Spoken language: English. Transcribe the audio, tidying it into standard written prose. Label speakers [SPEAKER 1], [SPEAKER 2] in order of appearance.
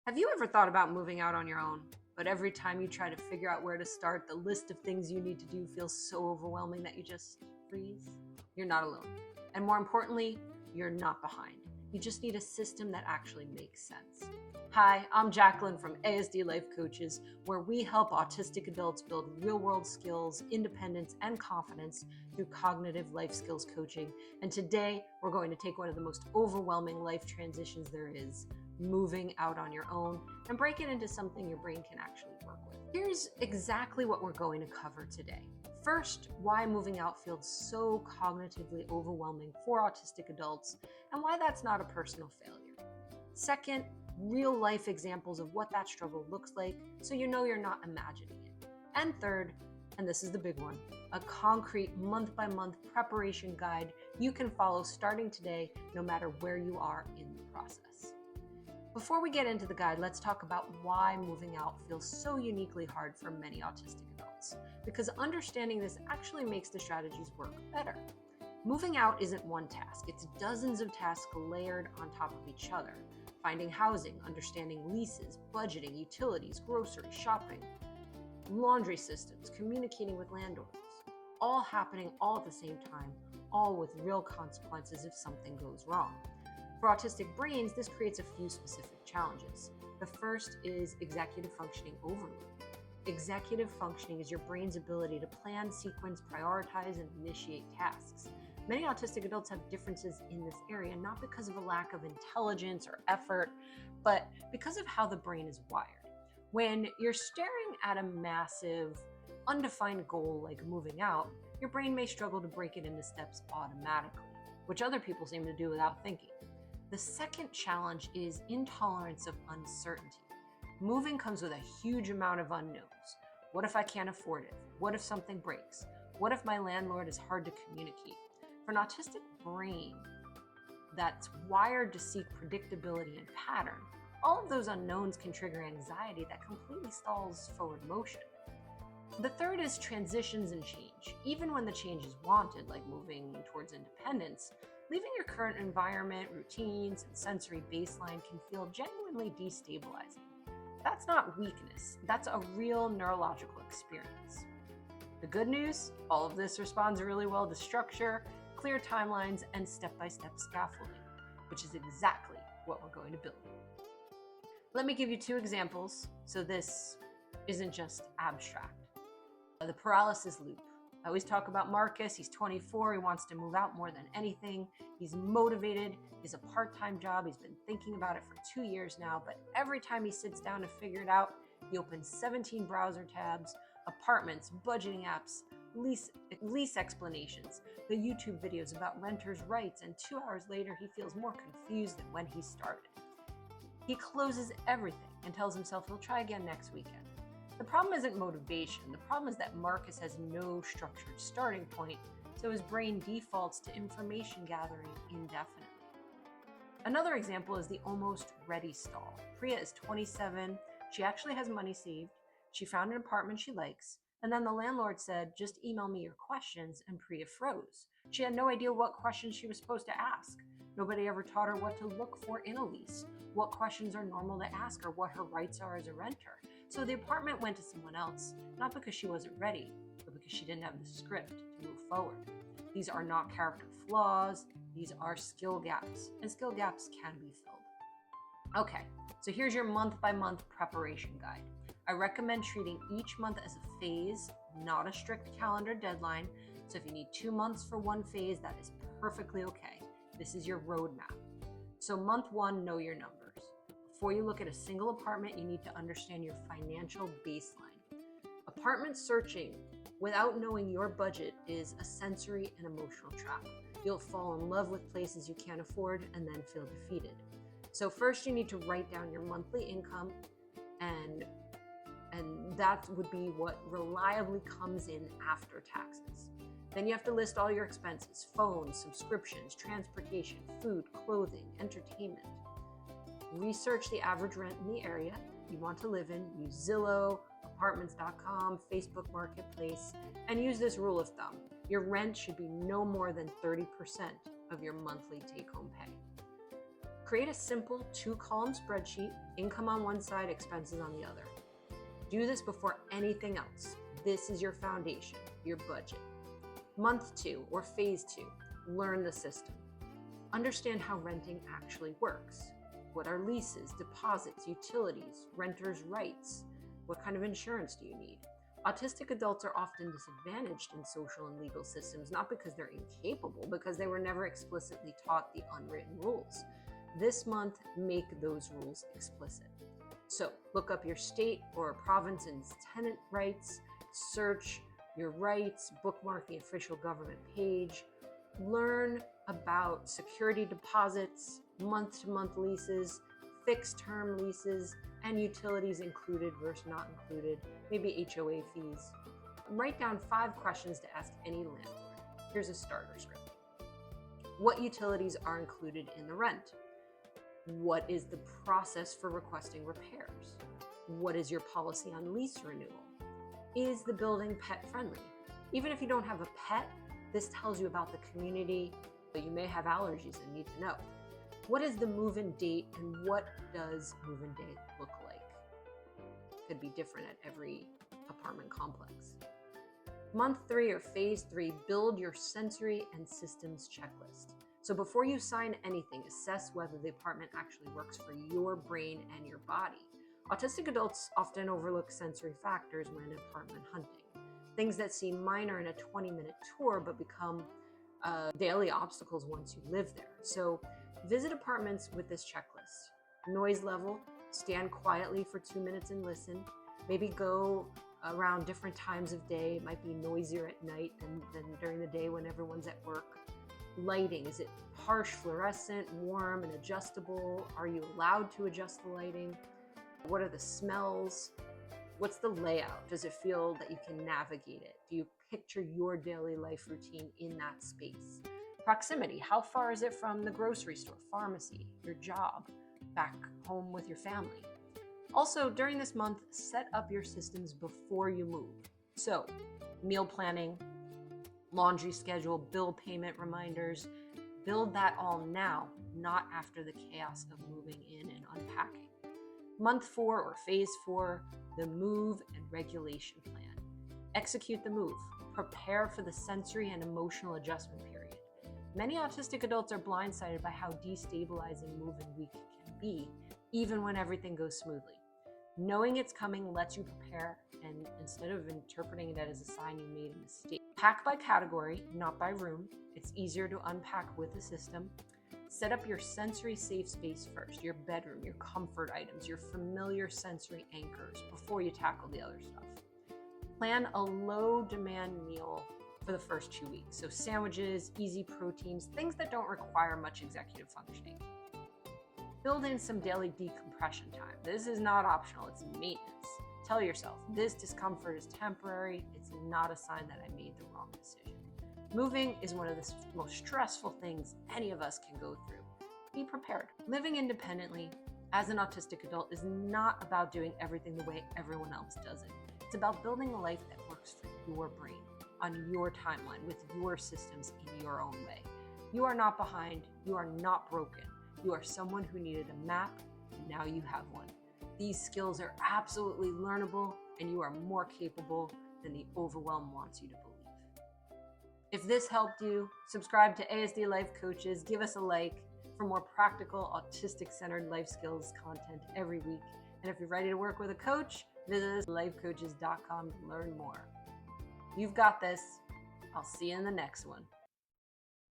[SPEAKER 1] Have you ever thought about moving out on your own, but every time you try to figure out where to start, the list of things you need to do feels so overwhelming that you just freeze? You're not alone. And more importantly, you're not behind. You just need a system that actually makes sense. Hi, I'm Jacqueline from ASD Life Coaches, where we help autistic adults build real-world skills, independence, and confidence through cognitive life skills coaching. And today, we're going to take one of the most overwhelming life transitions there is, moving out on your own, and break it into something your brain can actually work with. Here's exactly what we're going to cover today. First, why moving out feels so cognitively overwhelming for autistic adults and why that's not a personal failure. Second, real life examples of what that struggle looks like so you know you're not imagining it. And third, and this is the big one, a concrete month-by-month preparation guide you can follow starting today no matter where you are in the process. Before we get into the guide, let's talk about why moving out feels so uniquely hard for many autistic adults, because understanding this actually makes the strategies work better. Moving out isn't one task, it's dozens of tasks layered on top of each other. Finding housing, understanding leases, budgeting, utilities, groceries, shopping, laundry systems, communicating with landlords, all happening all at the same time, all with real consequences if something goes wrong. For autistic brains, this creates a few specific challenges. The first is executive functioning overload. Executive functioning is your brain's ability to plan, sequence, prioritize, and initiate tasks. Many autistic adults have differences in this area, not because of a lack of intelligence or effort, but because of how the brain is wired. When you're staring at a massive, undefined goal like moving out, your brain may struggle to break it into steps automatically, which other people seem to do without thinking. The second challenge is intolerance of uncertainty. Moving comes with a huge amount of unknowns. What if I can't afford it? What if something breaks? What if my landlord is hard to communicate? For an autistic brain that's wired to seek predictability and pattern, all of those unknowns can trigger anxiety that completely stalls forward motion. The third is transitions and change. Even when the change is wanted, like moving towards independence, leaving your current environment, routines, and sensory baseline can feel genuinely destabilizing. That's not weakness, that's a real neurological experience. The good news, all of this responds really well to structure, clear timelines, and step-by-step scaffolding, which is exactly what we're going to build. Let me give you two examples so this isn't just abstract. The paralysis loop. I always talk about Marcus. He's 24. He wants to move out more than anything. He's motivated. He's a part-time job. He's been thinking about it for 2 years now, but every time he sits down to figure it out, he opens 17 browser tabs, apartments, budgeting apps, lease explanations, the YouTube videos about renters' rights, and 2 hours later, he feels more confused than when he started. He closes everything and tells himself he'll try again next weekend. The problem isn't motivation. The problem is that Marcus has no structured starting point, so his brain defaults to information gathering indefinitely. Another example is the almost ready stall. Priya is 27. She actually has money saved. She found an apartment she likes, and then the landlord said, just email me your questions, and Priya froze. She had no idea what questions she was supposed to ask. Nobody ever taught her what to look for in a lease, what questions are normal to ask her, what her rights are as a renter. So the apartment went to someone else, not because she wasn't ready, but because she didn't have the script to move forward. These are not character flaws, these are skill gaps, and skill gaps can be filled. Okay, so here's your month-by-month preparation guide. I recommend treating each month as a phase, not a strict calendar deadline. So if you need 2 months for one phase, that is perfectly okay. This is your roadmap. So month 1, know your numbers. Before you look at a single apartment, you need to understand your financial baseline. Apartment searching without knowing your budget is a sensory and emotional trap. You'll fall in love with places you can't afford and then feel defeated. So first you need to write down your monthly income, and that would be what reliably comes in after taxes. Then you have to list all your expenses: phones, subscriptions, transportation, food, clothing, entertainment. Research the average rent in the area you want to live in. Use Zillow, apartments.com, Facebook Marketplace, and use this rule of thumb. Your rent should be no more than 30% of your monthly take-home pay. Create a simple 2-column spreadsheet, income on one side, expenses on the other. Do this before anything else. This is your foundation, your budget. Month 2 or phase 2, learn the system. Understand how renting actually works. What are leases, deposits, utilities, renters' rights? What kind of insurance do you need? Autistic adults are often disadvantaged in social and legal systems, not because they're incapable, because they were never explicitly taught the unwritten rules. This month, make those rules explicit. So look up your state or province's tenant rights, search your rights, bookmark the official government page, learn about security deposits, month-to-month leases, fixed-term leases, and utilities included versus not included, maybe HOA fees. Write down 5 questions to ask any landlord. Here's a starter script. What utilities are included in the rent? What is the process for requesting repairs? What is your policy on lease renewal? Is the building pet friendly? Even if you don't have a pet, this tells you about the community, but you may have allergies and need to know. What is the move-in date and what does move-in date look like? Could be different at every apartment complex. Month 3 or phase 3, build your sensory and systems checklist. So before you sign anything, assess whether the apartment actually works for your brain and your body. Autistic adults often overlook sensory factors when apartment hunting. Things that seem minor in a 20-minute tour but become daily obstacles once you live there. So visit apartments with this checklist. Noise level, stand quietly for 2 minutes and listen. Maybe go around different times of day. It might be noisier at night than during the day when everyone's at work. Lighting, is it harsh, fluorescent, warm, and adjustable? Are you allowed to adjust the lighting? What are the smells? What's the layout? Does it feel that you can navigate it? Do you picture your daily life routine in that space? Proximity, how far is it from the grocery store, pharmacy, your job, back home with your family? Also, during this month, set up your systems before you move. So, meal planning, laundry schedule, bill payment reminders, build that all now, not after the chaos of moving in and unpacking. Month 4 or phase 4, the move and regulation plan. Execute the move. Prepare for the sensory and emotional adjustment period. Many autistic adults are blindsided by how destabilizing move-in week can be, even when everything goes smoothly. Knowing it's coming lets you prepare, and instead of interpreting it as a sign you made a mistake. Pack by category, not by room. It's easier to unpack with the system. Set up your sensory safe space first, your bedroom, your comfort items, your familiar sensory anchors before you tackle the other stuff. Plan a low demand meal for the first 2 weeks. So sandwiches, easy proteins, things that don't require much executive functioning. Build in some daily decompression time. This is not optional, it's maintenance. Tell yourself, this discomfort is temporary. It's not a sign that I made the wrong decision. Moving is one of the most stressful things any of us can go through. Be prepared. Living independently as an autistic adult is not about doing everything the way everyone else does it. It's about building a life that works for your brain, on your timeline, with your systems in your own way. You are not behind. You are not broken. You are someone who needed a map, and now you have one. These skills are absolutely learnable, and you are more capable than the overwhelm wants you to believe. If this helped you, subscribe to ASD Life Coaches, give us a like for more practical, autistic-centered life skills content every week. And if you're ready to work with a coach, visit us at lifecoaches.com to learn more. You've got this. I'll see you in the next one.